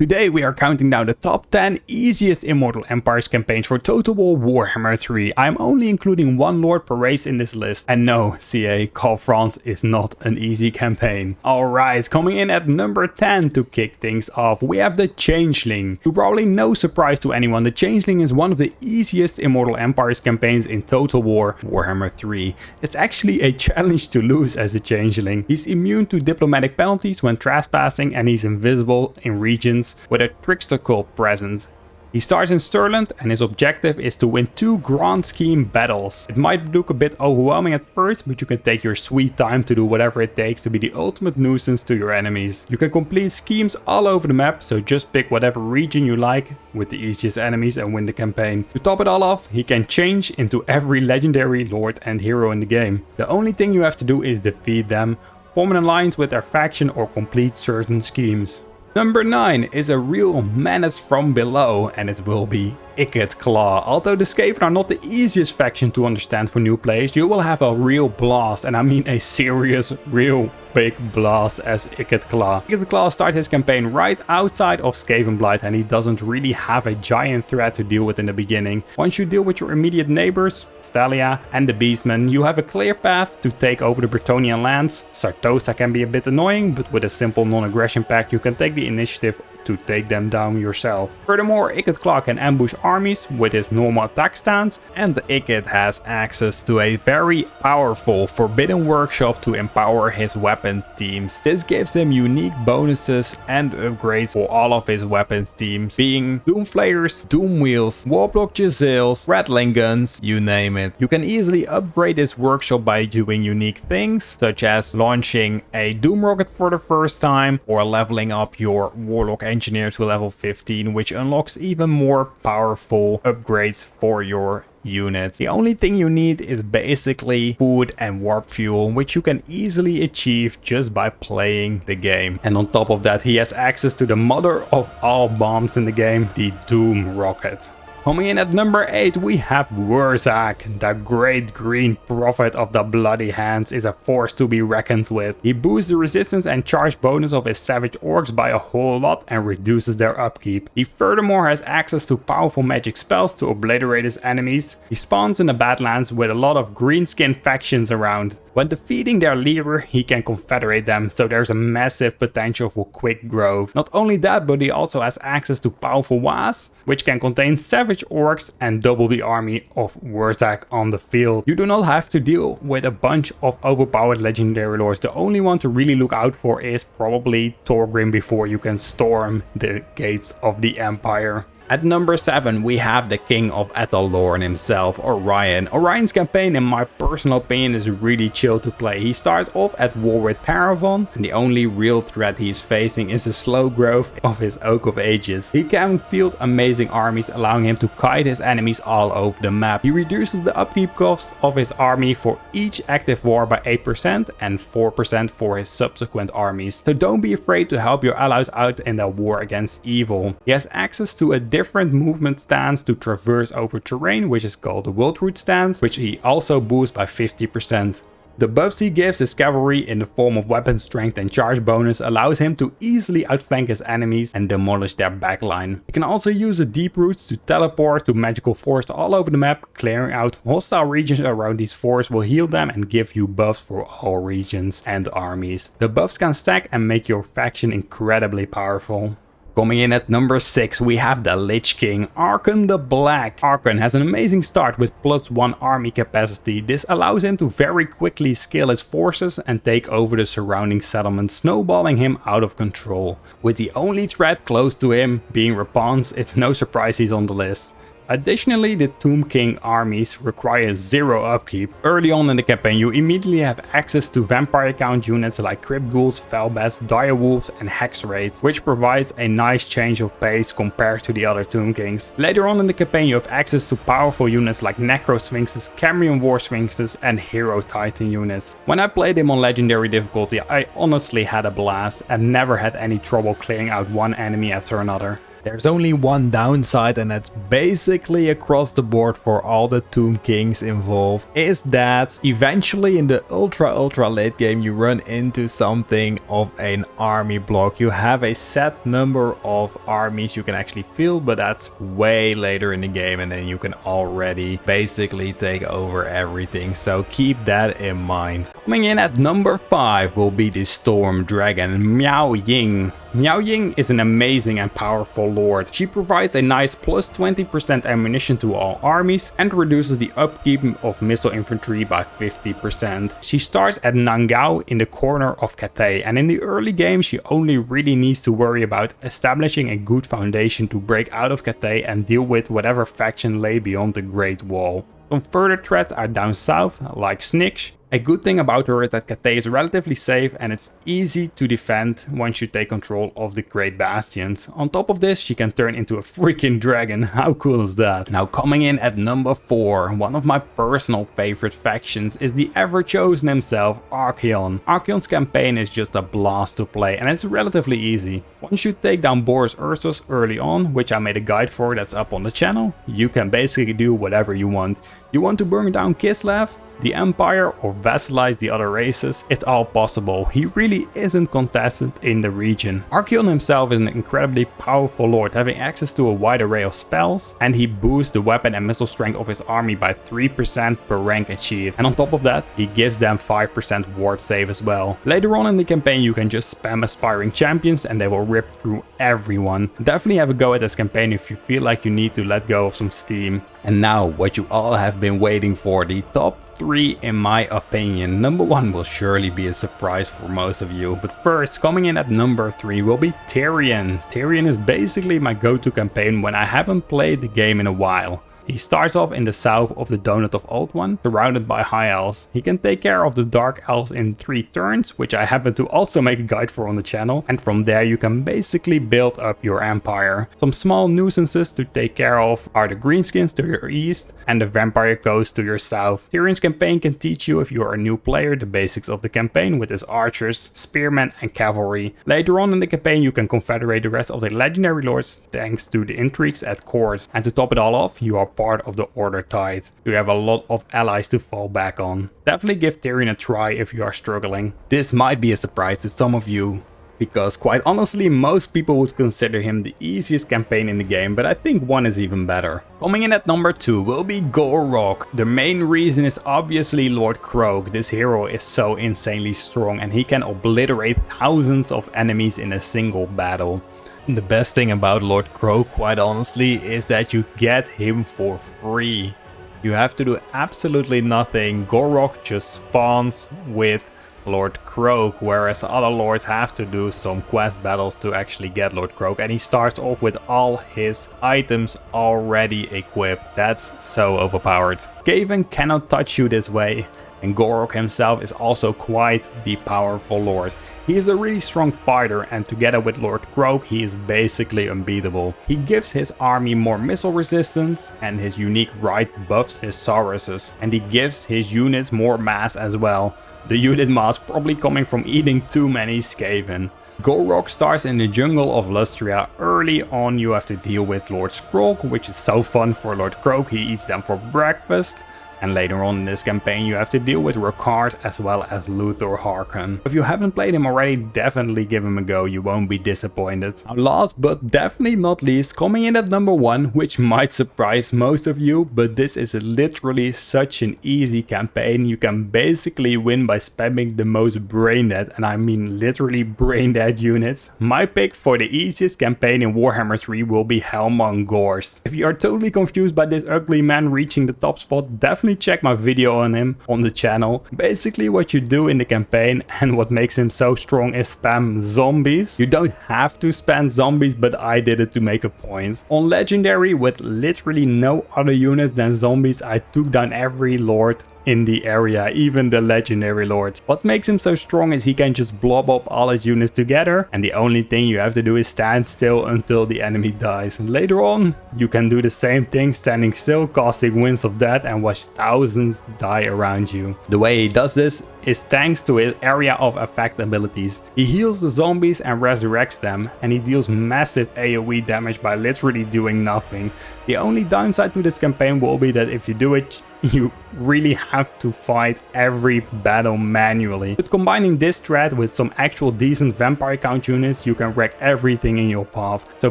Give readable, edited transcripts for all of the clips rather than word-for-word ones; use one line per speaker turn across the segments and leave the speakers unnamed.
Today we are counting down the top 10 easiest Immortal Empires campaigns for Total War Warhammer 3. I am only including one lord per race in this list. And no, CA, Call France is not an easy campaign. Alright, coming in at number 10 to kick things off, we have the Changeling. To probably no surprise to anyone, the Changeling is one of the easiest Immortal Empires campaigns in Total War Warhammer 3. It's actually a challenge to lose as a Changeling. He's immune to diplomatic penalties when trespassing and he's invisible in regions with a trickster cult present. He starts in Stirland and his objective is to win 2 grand scheme battles. It might look a bit overwhelming at first, but you can take your sweet time to do whatever it takes to be the ultimate nuisance to your enemies. You can complete schemes all over the map, so just pick whatever region you like with the easiest enemies and win the campaign. To top it all off, he can change into every legendary lord and hero in the game. The only thing you have to do is defeat them, form an alliance with their faction or complete certain schemes. Number 9 is a real menace from below, and it will be Ikit Claw. Although the Skaven are not the easiest faction to understand for new players, you will have a real blast, and I mean a serious, real big blast as Ikit Claw. Ikit Claw starts his campaign right outside of Skavenblight and he doesn't really have a giant threat to deal with in the beginning. Once you deal with your immediate neighbors, Stalia and the Beastmen, you have a clear path to take over the Bretonnian lands. Sartosa can be a bit annoying, but with a simple non-aggression pact you can take the initiative to take them down yourself. Furthermore, Ikit Claw can ambush armies with his normal attack stance, and Ikit has access to a very powerful Forbidden Workshop to empower his weapon teams. This gives him unique bonuses and upgrades for all of his weapon teams, being Doomflayers, Doom Wheels, Warblock Jezzails, Rattling Guns, you name it. You can easily upgrade this workshop by doing unique things, such as launching a Doom Rocket for the first time, or leveling up your Warlock Engineer to level 15, which unlocks even more powerful upgrades for your units. The only thing you need is basically food and warp fuel, which you can easily achieve just by playing the game. And on top of that, he has access to the mother of all bombs in the game, the Doom Rocket. Coming in at number 8, we have Wurrzag. The great green prophet of the bloody hands is a force to be reckoned with. He boosts the resistance and charge bonus of his savage orcs by a whole lot and reduces their upkeep. He furthermore has access to powerful magic spells to obliterate his enemies. He spawns in the Badlands with a lot of green skin factions around. When defeating their leader, he can confederate them, so there's a massive potential for quick growth. Not only that, but he also has access to powerful Was, which can contain savage orcs and double the army of Wurrzag on the field. You do not have to deal with a bunch of overpowered legendary lords. The only one to really look out for is probably Thorgrim before you can storm the gates of the Empire. At number 7, we have the king of Aethelorn himself, Orion. Orion's campaign, in my personal opinion, is really chill to play. He starts off at war with Paravon, and the only real threat he is facing is the slow growth of his Oak of Ages. He can field amazing armies, allowing him to kite his enemies all over the map. He reduces the upkeep costs of his army for each active war by 8% and 4% for his subsequent armies. So don't be afraid to help your allies out in their war against evil. He has access to a different movement stance to traverse over terrain, which is called the World Route stance, which he also boosts by 50%. The buffs he gives his cavalry in the form of weapon strength and charge bonus allows him to easily outflank his enemies and demolish their backline. He can also use the deep roots to teleport to magical forests all over the map. Clearing out hostile regions around these forests will heal them and give you buffs for all regions and armies. The buffs can stack and make your faction incredibly powerful. Coming in at number 6, we have the Lich King, Arkhan the Black. Arkhan has an amazing start with +1 army capacity. This allows him to very quickly scale his forces and take over the surrounding settlements, snowballing him out of control. With the only threat close to him being Rapans, it's no surprise he's on the list. Additionally, the Tomb King armies require 0 upkeep. Early on in the campaign, you immediately have access to vampire count units like Crypt Ghouls, Felbats, Direwolves and Hex Raids, which provides a nice change of pace compared to the other Tomb Kings. Later on in the campaign, you have access to powerful units like Necro Sphinxes, Cambrian War Sphinxes and Hero Titan units. When I played him on Legendary difficulty, I honestly had a blast and never had any trouble clearing out one enemy after another. There's only one downside, and that's basically across the board for all the Tomb Kings involved, is that eventually in the ultra late game you run into something of an army block. You have a set number of armies you can actually field, but that's way later in the game, and then you can already basically take over everything, so keep that in mind. Coming in at number 5 will be the Storm Dragon, Miao Ying. Miao Ying is an amazing and powerful lord. She provides a nice plus 20% ammunition to all armies and reduces the upkeep of missile infantry by 50%. She starts at Nangao in the corner of Cathay, and in the early game she only really needs to worry about establishing a good foundation to break out of Cathay and deal with whatever faction lay beyond the Great Wall. Some further threats are down south, like Snitch. A good thing about her is that Cathay is relatively safe and it's easy to defend once you take control of the Great Bastions. On top of this, she can turn into a freaking dragon. How cool is that? Now coming in at number 4, one of my personal favorite factions is the ever-chosen himself, Archaon. Archaon's campaign is just a blast to play and it's relatively easy. Once you take down Boris Ursus early on, which I made a guide for that's up on the channel, you can basically do whatever you want. You want to burn down Kislev, the Empire, or vassalize the other races, it's all possible. He really isn't contested in the region. Archaon himself is an incredibly powerful lord, having access to a wide array of spells, and he boosts the weapon and missile strength of his army by 3% per rank achieved. And on top of that, he gives them 5% ward save as well. Later on in the campaign, you can just spam aspiring champions and they will rip through everyone. Definitely have a go at this campaign if you feel like you need to let go of some steam. And now, what you all have been waiting for, the top 3 in my opinion. Number 1 will surely be a surprise for most of you, but first, coming in at number 3 will be Tyrion. Tyrion is basically my go-to campaign when I haven't played the game in a while. He starts off in the south of the Donut of Ulthuan, surrounded by High Elves. He can take care of the Dark Elves in 3 turns, which I happen to also make a guide for on the channel, and from there you can basically build up your empire. Some small nuisances to take care of are the Greenskins to your east and the Vampire Coast to your south. Tyrion's campaign can teach you, if you are a new player, the basics of the campaign with his archers, spearmen and cavalry. Later on in the campaign you can confederate the rest of the legendary lords thanks to the intrigues at court, and to top it all off, you are part of the Order Tide. You have a lot of allies to fall back on. Definitely give Tyrion a try if you are struggling. This might be a surprise to some of you, because quite honestly most people would consider him the easiest campaign in the game, but I think one is even better. Coming in at number 2 will be Gor-Rok. The main reason is obviously Lord Kroak. This hero is so insanely strong and he can obliterate thousands of enemies in a single battle. The best thing about Lord Kroak, quite honestly, is that you get him for free. You have to do absolutely nothing. Gor-Rok just spawns with Lord Kroak, whereas other lords have to do some quest battles to actually get Lord Kroak, and he starts off with all his items already equipped. That's so overpowered. Skaven cannot touch you this way, and Gor-Rok himself is also quite the powerful lord. He is a really strong fighter, and together with Lord Kroak he is basically unbeatable. He gives his army more missile resistance, and his unique right buffs his Sauruses, and he gives his units more mass as well. The unit mass probably coming from eating too many Skaven. Gor-Rok starts in the jungle of Lustria. Early on you have to deal with Lord Skrolk, which is so fun for Lord Kroak, he eats them for breakfast. And later on in this campaign you have to deal with Ricard as well as Luthor Harkon. If you haven't played him already, definitely give him a go, you won't be disappointed. Now last but definitely not least, coming in at number 1, which might surprise most of you, but this is literally such an easy campaign. You can basically win by spamming the most brain dead, and I mean literally brain dead units. My pick for the easiest campaign in Warhammer 3 will be Helman Ghorst. If you are totally confused by this ugly man reaching the top spot, definitely check my video on him on the channel. Basically what you do in the campaign and what makes him so strong is spam zombies. You don't have to spam zombies, but I did it to make a point. On legendary with literally no other units than zombies, I took down every lord in the area, even the legendary lords. What makes him so strong is he can just blob up all his units together, and the only thing you have to do is stand still until the enemy dies. And later on, you can do the same thing, standing still, casting Winds of Death, and watch thousands die around you. The way he does this is thanks to his area of effect abilities. He heals the zombies and resurrects them, and he deals massive AoE damage by literally doing nothing. The only downside to this campaign will be that if you do it, you really have to fight every battle manually. But combining this strat with some actual decent vampire count units, you can wreck everything in your path. So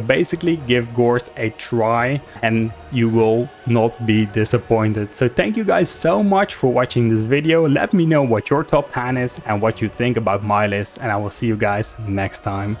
basically give Ghorst a try and you will not be disappointed. So thank you guys so much for watching this video. Let me know what your top 10 is and what you think about my list, and I will see you guys next time.